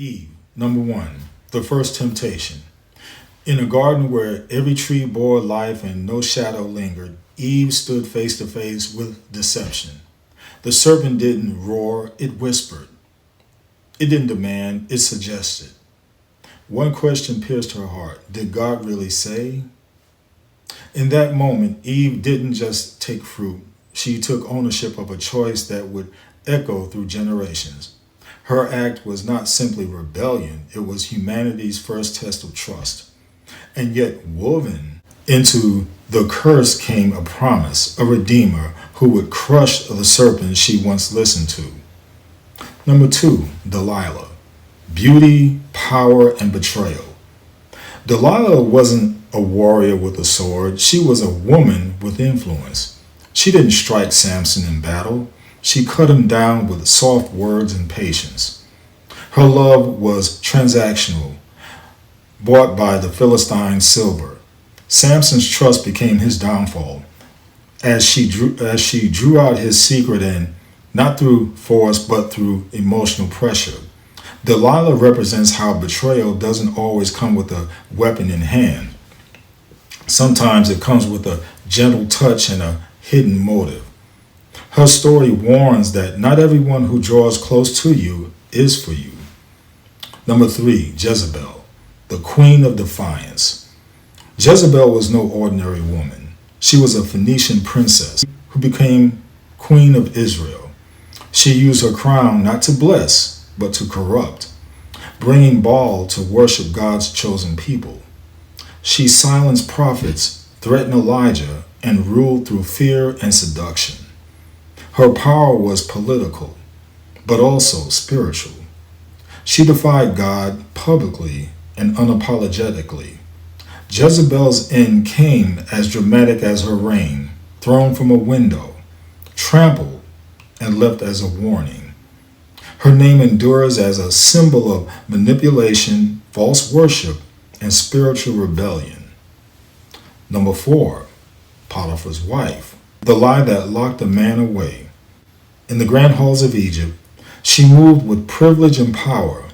Eve, number one, the first temptation. In a garden where every tree bore life and no shadow lingered, Eve stood face to face with deception. The serpent didn't roar, it whispered. It didn't demand, it suggested. One question pierced her heart. Did God really say? In that moment, Eve didn't just take fruit. She took ownership of a choice that would echo through generations. Her act was not simply rebellion, it was humanity's first test of trust. And yet, woven into the curse came a promise, a redeemer who would crush the serpent she once listened to. Number two, Delilah. Beauty, power, and betrayal. Delilah wasn't a warrior with a sword. She was a woman with influence. She didn't strike Samson in battle. She cut him down with soft words and patience. Her love was transactional, bought by the Philistine silver. Samson's trust became his downfall as she drew out his secret, and not through force but through emotional pressure. Delilah represents how betrayal doesn't always come with a weapon in hand. Sometimes it comes with a gentle touch and a hidden motive. Her story warns that not everyone who draws close to you is for you. Number three, Jezebel, the queen of defiance. Jezebel was no ordinary woman. She was a Phoenician princess who became queen of Israel. She used her crown not to bless, but to corrupt, bringing Baal to worship God's chosen people. She silenced prophets, threatened Elijah, and ruled through fear and seduction. Her power was political, but also spiritual. She defied God publicly and unapologetically. Jezebel's end came as dramatic as her reign, thrown from a window, trampled, and left as a warning. Her name endures as a symbol of manipulation, false worship, and spiritual rebellion. Number four, Potiphar's wife, the lie that locked a man away. In the grand halls of Egypt, she moved with privilege and power.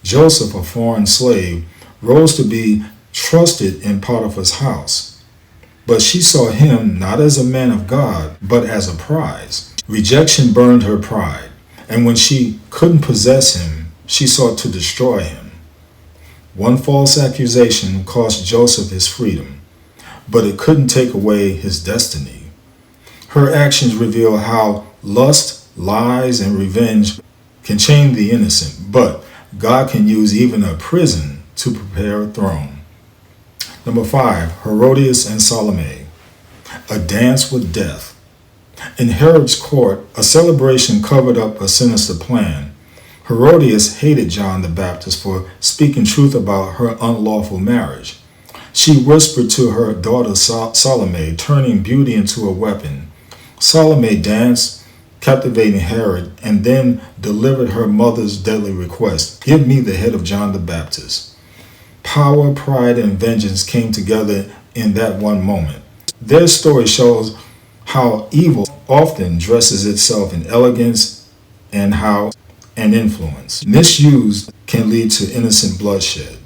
Joseph, a foreign slave, rose to be trusted in Potiphar's house. But she saw him not as a man of God, but as a prize. Rejection burned her pride, and when she couldn't possess him, she sought to destroy him. One false accusation cost Joseph his freedom, but it couldn't take away his destiny. Her actions reveal how lust, lies, and revenge can chain the innocent, but God can use even a prison to prepare a throne. Number five, Herodias and Salome, a dance with death. In Herod's court, a celebration covered up a sinister plan. Herodias hated John the Baptist for speaking truth about her unlawful marriage. She whispered to her daughter Salome, turning beauty into a weapon. Salome danced, captivating Herod, and then delivered her mother's deadly request, "Give me the head of John the Baptist." Power, pride, and vengeance came together in that one moment. Their story shows how evil often dresses itself in elegance and how an influence, misused, can lead to innocent bloodshed.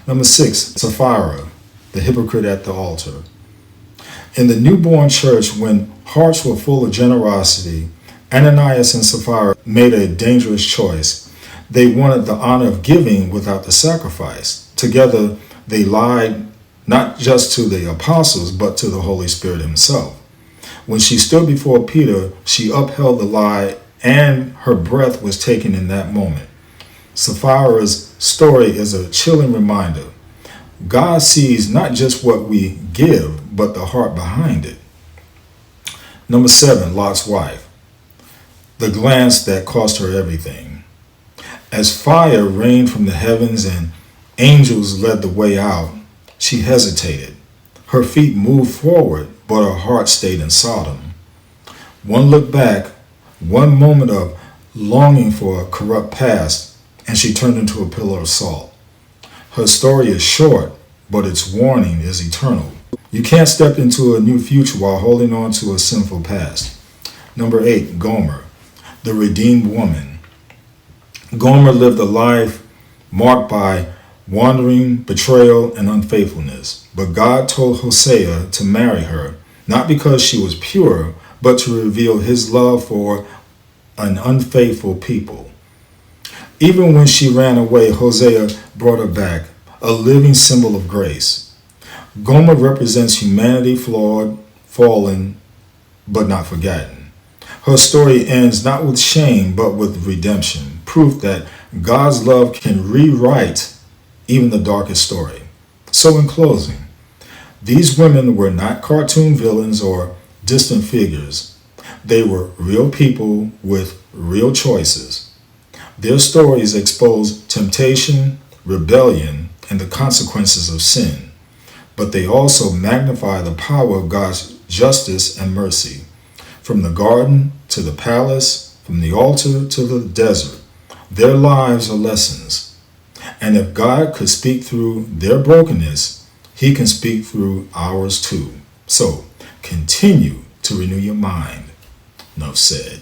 Number six, Sapphira, the hypocrite at the altar. In the newborn church, when hearts were full of generosity, Ananias and Sapphira made a dangerous choice. They wanted the honor of giving without the sacrifice. Together, they lied not just to the apostles, but to the Holy Spirit himself. When she stood before Peter, she upheld the lie, and her breath was taken in that moment. Sapphira's story is a chilling reminder. God sees not just what we give, but the heart behind it. Number seven, Lot's wife, the glance that cost her everything. As fire rained from the heavens and angels led the way out, she hesitated. Her feet moved forward, but her heart stayed in Sodom. One look back, one moment of longing for a corrupt past, and she turned into a pillar of salt. Her story is short, but its warning is eternal. You can't step into a new future while holding on to a sinful past. Number eight, Gomer, the redeemed woman. Gomer lived a life marked by wandering, betrayal, and unfaithfulness. But God told Hosea to marry her, not because she was pure, but to reveal his love for an unfaithful people. Even when she ran away, Hosea brought her back, a living symbol of grace. Gomer represents humanity, flawed, fallen, but not forgotten. Her story ends not with shame, but with redemption, proof that God's love can rewrite even the darkest story. So in closing, these women were not cartoon villains or distant figures. They were real people with real choices. Their stories expose temptation, rebellion, and the consequences of sin. But they also magnify the power of God's justice and mercy. From the garden to the palace, from the altar to the desert, their lives are lessons. And if God could speak through their brokenness, he can speak through ours too. So continue to renew your mind. Enough said.